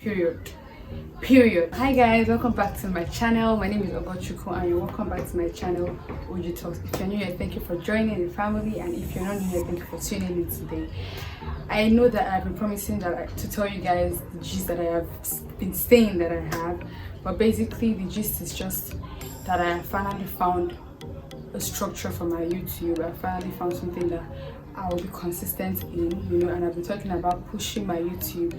Period. Hi guys, welcome back to my channel. My name is Ogochukwuonwaeze and you're welcome back to my channel, Oju Talks. If you're new here, thank you for joining the family, and if you're not new here, thank you for tuning in today. I know that I've been promising to tell you guys the gist that I have been saying that I have, but basically the gist is just that I finally found a structure for my YouTube. I finally found something that I will be consistent in, and I've been talking about pushing my YouTube,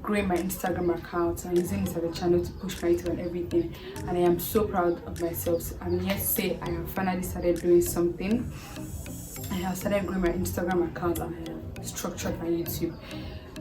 growing my Instagram account, and using it as a channel to push my YouTube and everything. And I am so proud of myself. So I'm here to say I have finally started doing something. I have started growing my Instagram account and I have structured my YouTube.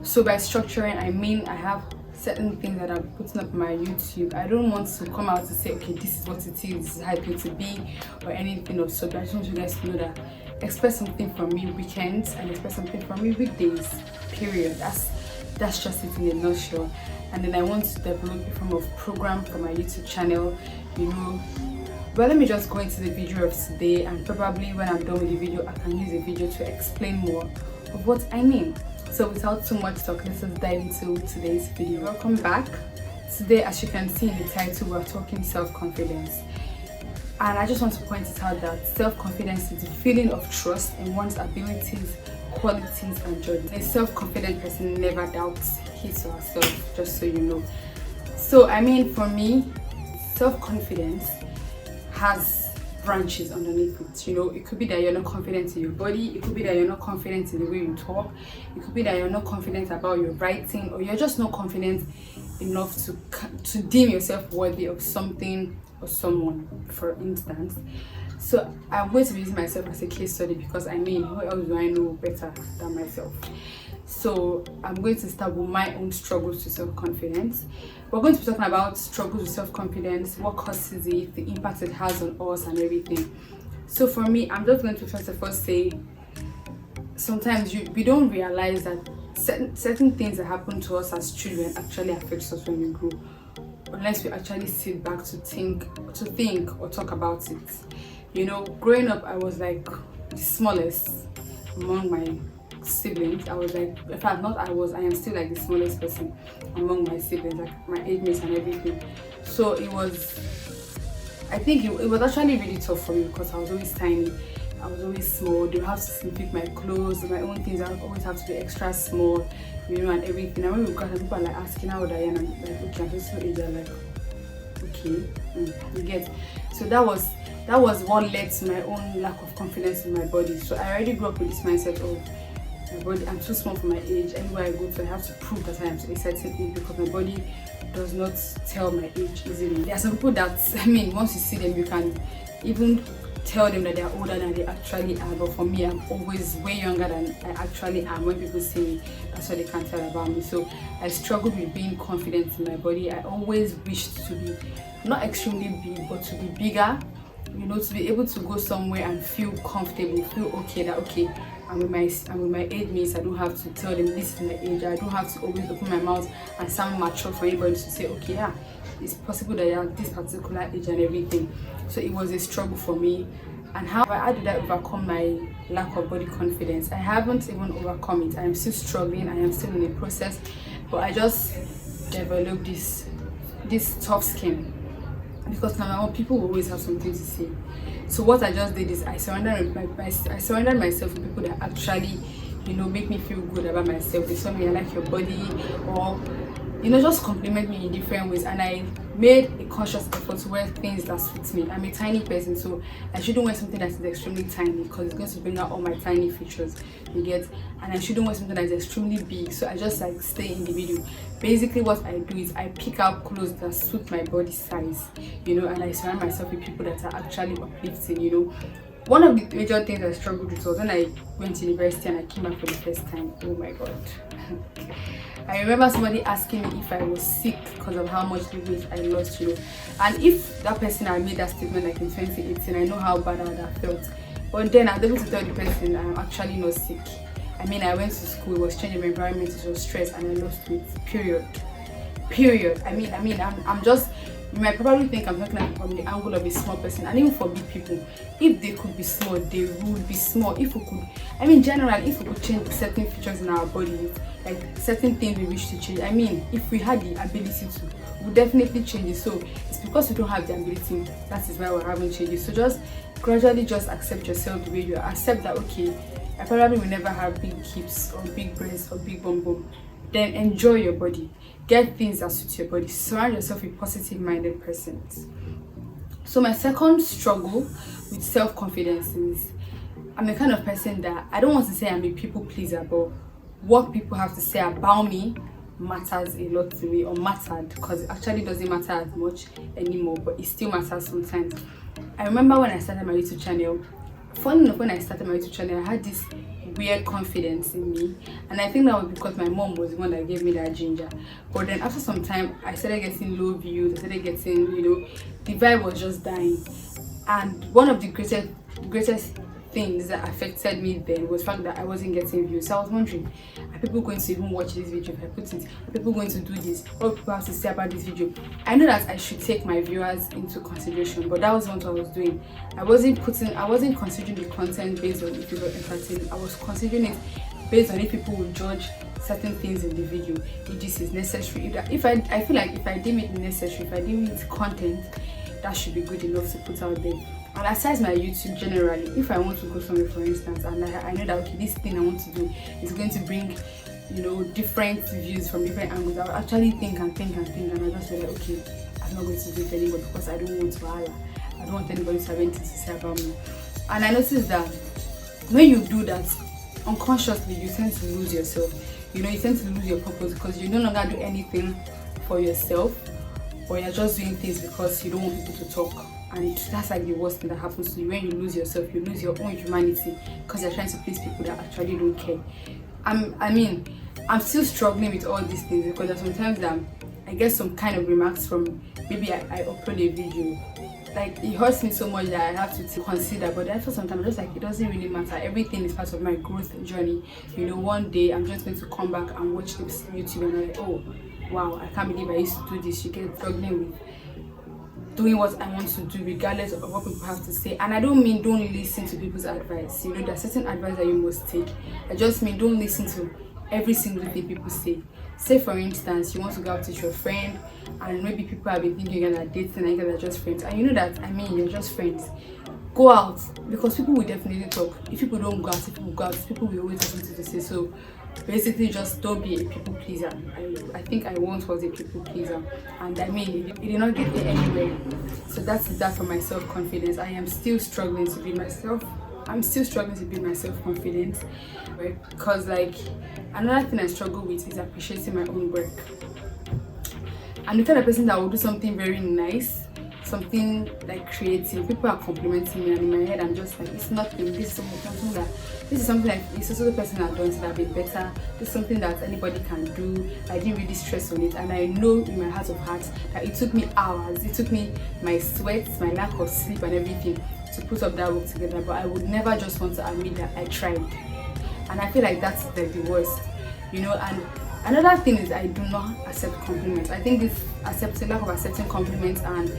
So by structuring, I mean I have certain things that I'm putting up on my YouTube. I don't want to come out to say, okay, this is what it is, this is how it's going to be, or anything of so. But I just want you guys to know that expect something from me weekends and expect something from me weekdays. Period. That's just it in a nutshell. And then I want to develop a form of program for my YouTube channel. Well, let me just go into the video of today, and probably when I'm done with the video, I can use a video to explain more of what I mean. So without too much talk, let's just dive into today's video. Welcome back. Today, as you can see in the title, we're talking self-confidence. And I just want to point it out that self-confidence is the feeling of trust in one's abilities, qualities, and judgment. A self-confident person never doubts his or herself, just so you know. So I mean, for me, self-confidence has branches underneath it. It could be that you're not confident in your body, it could be that you're not confident in the way you talk, it could be that you're not confident about your writing, or you're just not confident enough to deem yourself worthy of something or someone, for instance. So I'm going to be using myself as a case study, because I mean, who else do I know better than myself? So I'm going to start with my own struggles with self-confidence. We're going to be talking about struggles with self-confidence, what causes it, the impact it has on us, and everything. So for me, I'm just going to first of all say, sometimes we don't realize that certain things that happen to us as children actually affects us when we grow, unless we actually sit back to think or talk about it. Growing up, I was like the smallest among my siblings. I was like, in fact, I am still like the smallest person among my siblings, like my age mates and everything. So it was actually really tough for me, because I was always tiny, I was always small. They would have to pick my clothes, my own things. I would always have to be extra small, and everything. And when we got there, people are like asking how old I am, and I'm like, okay, I'm just so age. They're like, okay, you get. So that was what led to my own lack of confidence in my body. So I already grew up with this mindset of my body, I'm too small for my age. Anywhere I go to, I have to prove that I am a certain age, because my body does not tell my age easily. There are some people that, once you see them, you can even tell them that they are older than they actually are. But for me, I'm always way younger than I actually am. When people see me, that's what they can tell about me. So I struggled with being confident in my body. I always wished to be not extremely big, but to be bigger. To be able to go somewhere and feel comfortable, feel okay, that okay, I'm with my age mates. I don't have to tell them this is my age. I don't have to always open my mouth and sound mature for anybody to say, okay, yeah, it's possible that you have this particular age and everything. So it was a struggle for me. And how did I overcome my lack of body confidence? I haven't even overcome it. I am still struggling. I am still in the process. But I just developed this tough skin, because now people will always have something to say. So what I just did is I surrendered myself to people that actually, make me feel good about myself. They tell me I like your body, or just compliment me in different ways. And I made a conscious effort to wear things that suit me. I'm a tiny person, so I shouldn't wear something that is extremely tiny, because it's going to bring out all my tiny features, you get. And I shouldn't wear something that is extremely big, so I just like stay in the middle. Basically what I do is I pick out clothes that suit my body size, and I surround myself with people that are actually uplifting. One of the major things I struggled with was when I went to university and I came back for the first time. Oh my god. I remember somebody asking me if I was sick because of how much weight I lost, And if that person had made that statement like in 2018, I know how bad I would have felt. But then I was able to tell the person I'm actually not sick. I went to school, it was changing my environment, it was stress, and I lost weight. Period. I'm just You might probably think I'm talking from the angle of a small person, and even for big people, if they could be small, they would be small. If we could, I mean, generally, if we could change certain features in our bodies, like certain things we wish to change, I mean, if we had the ability to, we would definitely change it. So it's because we don't have the ability, that is why we're having changes. So just gradually just accept yourself the way you are. Accept that, okay, I probably will never have big hips or big breasts or big bum bum. Then enjoy your body. Get things that suit your body. Surround yourself with positive-minded persons. So my second struggle with self-confidence is I'm the kind of person that I don't want to say I'm a people pleaser, but what people have to say about me matters a lot to me, or mattered, because it actually doesn't matter as much anymore, but it still matters sometimes. I remember when I started my YouTube channel, funny enough, when I started my YouTube channel, I had this weird confidence in me, and I think that was because my mom was the one that gave me that ginger. But then after some time, I started getting low views, I started getting, the vibe was just dying. And one of the greatest things that affected me then was the fact that I wasn't getting views. So I was wondering, are people going to even watch this video if I put it? Are people going to do this? What do people have to say about this video? I know that I should take my viewers into consideration, but that was what I was doing. I wasn't considering the content based on if it was entertaining. I was considering it based on if people would judge certain things in the video, if this is necessary. I feel like if I deem it necessary, if I deem it content, that should be good enough to put out there. And aside my YouTube generally, if I want to go somewhere, for instance, and I know that, okay, this thing I want to do is going to bring, different views from different angles, I'll actually think, and I'll just be like, okay, I'm not going to do it anymore because I don't want to holler. I don't want anybody to have anything to say about me. And I noticed that when you do that, unconsciously, you tend to lose yourself. You tend to lose your purpose because you no longer do anything for yourself, or you're just doing things because you don't want people to talk. And that's like the worst thing that happens to you. When you lose yourself, you lose your own humanity because you're trying to please people that actually don't care. I'm still struggling with all these things because there's sometimes that I get some kind of remarks from maybe I upload a video. Like, it hurts me so much that I have to consider, but after some time, I'm just like, it doesn't really matter. Everything is part of my growth journey. One day I'm just going to come back and watch this YouTube and I'm like, oh wow, I can't believe I used to do this. You get struggling with doing what I want to do regardless of what people have to say. And I don't mean don't listen to people's advice. There are certain advice that you must take. I just mean don't listen to every single thing people say. Say for instance, you want to go out with your friend and maybe people have been thinking you're gonna date and you guys are just friends, and you know that you're just friends. Go out, because people will definitely talk. If people don't go out, people will always have something to say. So basically, just don't be a people pleaser. I think I once was a people pleaser, and it did not get me anywhere. So that's that for my self-confidence. I am still struggling to be myself. I'm still struggling to build my self-confidence, right? Because another thing I struggle with is appreciating my own work. I'm the kind of person that will do something very nice, something like creative. People are complimenting me, and in my head I'm just like, it's nothing. This is something like it's also the person I've done to that bit better. This is something that anybody can do. I didn't really stress on it, and I know in my heart of hearts that it took me hours. It took me my sweat, my lack of sleep, and everything to put up that work together. But I would never just want to admit that I tried, and I feel like that's the worst, And another thing is I do not accept compliments. I think this lack of accepting compliments and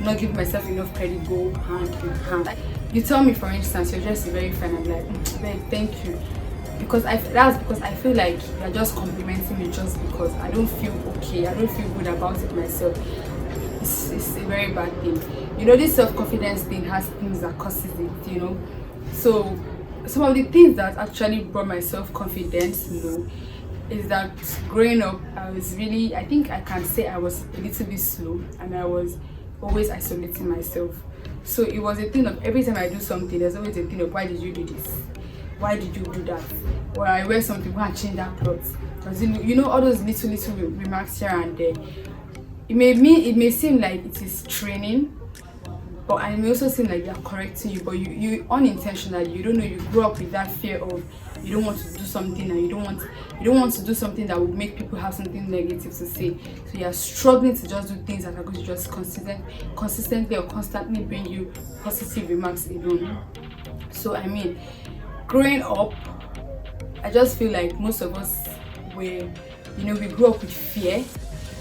not giving myself enough credit go hand in hand. You tell me, for instance, you're just very fine. I'm like, babe, thank you. That's because I feel like you're just complimenting me just because I don't feel okay. I don't feel good about it myself. It's a very bad thing. This self-confidence thing has things that causes it, So some of the things that actually brought my self-confidence low is that growing up, I think I can say I was a little bit slow, and I was always isolating myself. So it was a thing of every time I do something, there's always a thing of, why did you do this? Why did you do that? Or I wear something, go and change that clothes. All those little remarks here and there. It may seem like it is training, but it may also seem like they're correcting you, but you unintentionally, you don't know, you grew up with that fear of you don't want to do something, and you don't want to do something that will make people have something negative to say. So you're struggling to just do things that are going to just consistently or constantly bring you positive remarks alone. So growing up, I just feel like most of us we grew up with fear.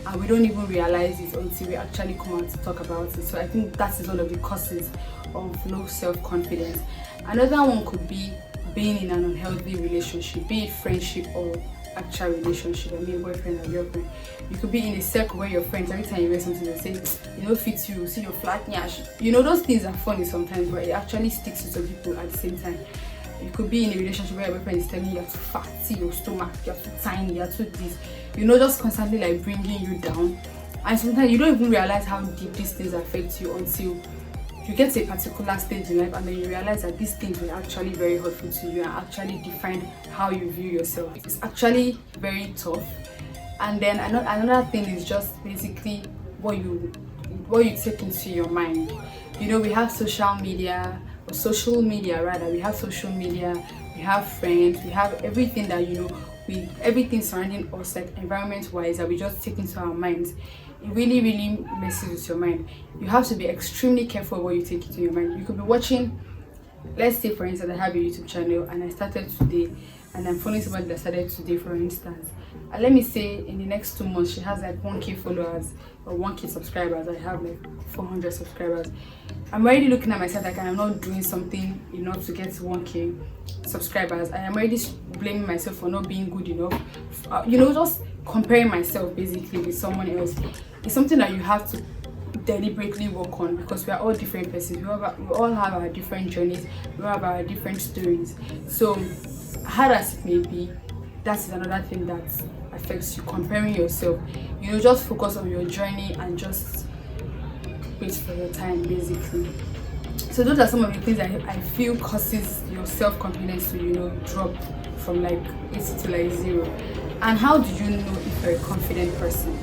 and we don't even realize it until we actually come out to talk about it. So I think that is one of the causes of low self-confidence. Another one could be being in an unhealthy relationship, be it friendship or actual relationship. I mean, boyfriend or girlfriend. You could be in a circle where your friends, every time you wear something, they say, you know, fit you, see your flat nyash. You know, those things are funny sometimes, but it actually sticks to some people at the same time. You could be in a relationship where your boyfriend is telling you you're too fat, see your stomach, you're too tiny, you're too this. You know, just constantly like bringing you down. And sometimes you don't even realize how deep these things affect you until you get to a particular stage in life, and then you realize that these things were actually very hurtful to you and actually defined how you view yourself. It's actually very tough. And then another thing is just basically what you take into your mind. You know, we have social media, we have social media, we have friends, we have everything that, you know, everything surrounding us, like environment wise, that we just take into our minds. It really messes with your mind. You have to be extremely careful what you take into your mind. You could be watching, let's say for instance, I have a YouTube channel and I started today, and I'm following somebody that started today, for instance, and let me say in the next 2 months she has like 1k followers or 1k subscribers. I have like 400 subscribers. I'm already looking at myself like I'm not doing something enough to get to 1k subscribers. I am already blaming myself for not being good enough. You know, just comparing myself basically with someone else. It's something that you have to deliberately work on, because we are all different persons. We all have our different journeys. We have our different stories. So hard as it may be, that is another thing that affects you, comparing yourself. You know, just focus on your journey and just wait for your time basically. So those are some of the things that I feel causes your self-confidence to, you know, drop from like 80 to like 0. And how do you know if you're a confident person?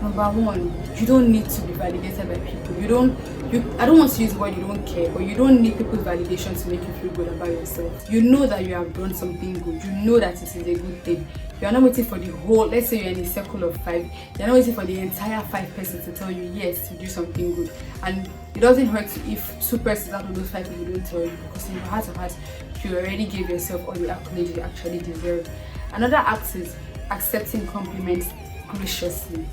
Number one, you don't need to be validated by people. I don't want to use the word you don't care, but you don't need people's validation to make you feel good about yourself. You know that you have done something good. You know that it is a good thing. You're not waiting for the whole, let's say you're in a circle of 5, you're not waiting for the entire 5 persons to tell you yes, you do something good. And it doesn't hurt if 2 persons out of those 5 people don't tell you, because in your heart of hearts, you already gave yourself all the accolades you actually deserve. Another act is accepting compliments graciously.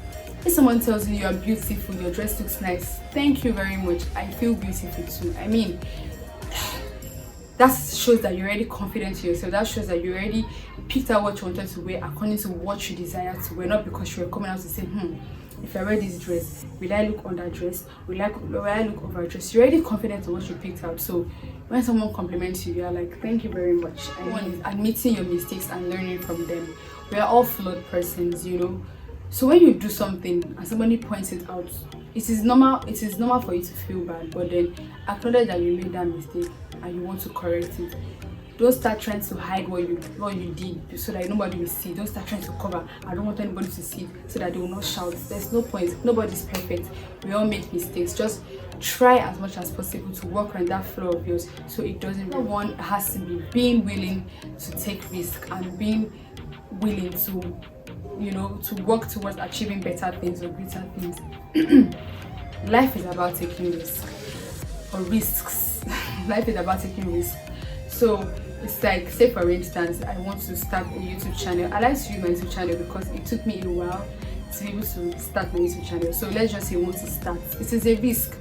If someone tells you you're beautiful, your dress looks nice, thank you very much, I feel beautiful too. I mean, that shows that you're already confident in yourself. That shows that you already picked out what you wanted to wear according to what you desire to wear, not because you were coming out to say, if I wear this dress, will I look underdressed? Will I look overdressed? You're already confident in what you picked out. So when someone compliments you, you're like, thank you very much. And one is admitting your mistakes and learning from them. We are all flawed persons, you know. So when you do something and somebody points it out, it is normal for you to feel bad, but then acknowledge that you made that mistake and you want to correct it. Don't start trying to hide what you did so that nobody will see. Don't start trying to cover. I don't want anybody to see so that they will not shout. There's no point. Nobody's perfect. We all make mistakes. Just try as much as possible to work on that flaw of yours so it doesn't. One has to be being willing to take risk and being willing to, you know, to work towards achieving better things or greater things. Life is about taking risks or risks. Life is about taking risks. So it's like, say for instance, I want to start a YouTube channel. I like to use my YouTube channel because it took me a while to be able to start my YouTube channel. So let's just say I want to start. It is a risk.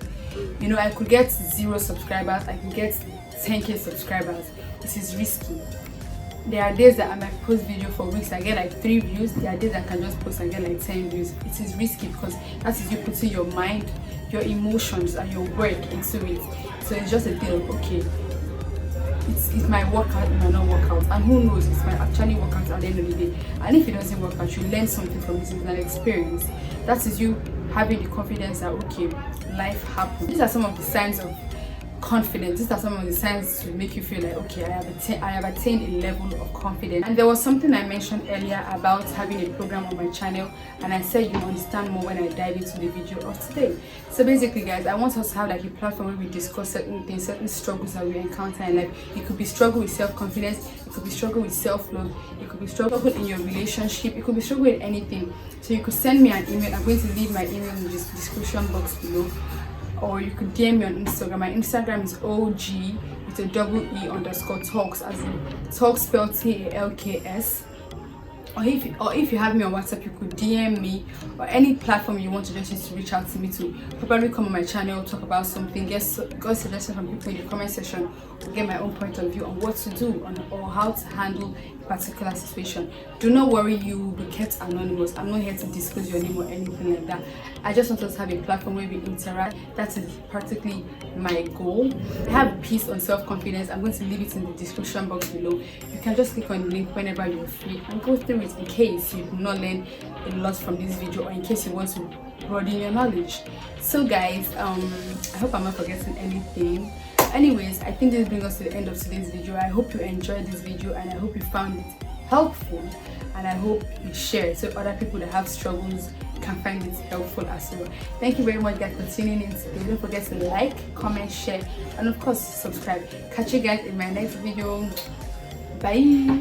You know, I could get 0 subscribers, I could get 10k subscribers. It is risky. There are days that I might post video for weeks, I get like 3 views. There are days I can just post and get like 10 views. It is risky because that is you putting your mind, your emotions and your work into it. So it's just a thing of, okay, it might work out, it might not work out, and who knows, it might actually work out at the end of the day. And if it doesn't work out, you learn something from this. It's an experience. That is you having the confidence that, okay, life happens. These are some of the signs of confidence. These are some of the signs to make you feel like, okay, I have attained a level of confidence. And there was something I mentioned earlier about having a program on my channel, and I said you understand more when I dive into the video of today. So basically guys, I want us to have like a platform where we discuss certain things, certain struggles that we encounter in life. It could be struggle with self-confidence, it could be struggle with self-love, it could be struggle in your relationship, it could be struggle with anything. So you could send me an email. I'm going to leave my email in the description box below, or you could DM me on Instagram. My Instagram is OG with a double E _ talks, as in talks spelled TALKS. or if you have me on WhatsApp, you could DM me, or any platform you want to just use to reach out to me to probably come on my channel, talk about something, get suggestions from people in the comment section, or get my own point of view on what to do or how to handle a particular situation. Do not worry, you will be kept anonymous. I'm not here to disclose your name or anything like that. I just want us to have a platform where we interact. That is practically my goal. I have peace on self-confidence. I'm going to leave it in the description box below. You can just click on the link whenever you're free and go through it in case you did not learn a lot from this video, or in case you want to broaden your knowledge. So guys, I hope I'm not forgetting anything. Anyways, I think this brings us to the end of today's video. I hope you enjoyed this video, and I hope you found it helpful, and I hope you share it so other people that have struggles can find it helpful as well. Thank you very much guys for tuning in today. Don't forget to like, comment, share, and of course subscribe. Catch you guys in my next video. Bye.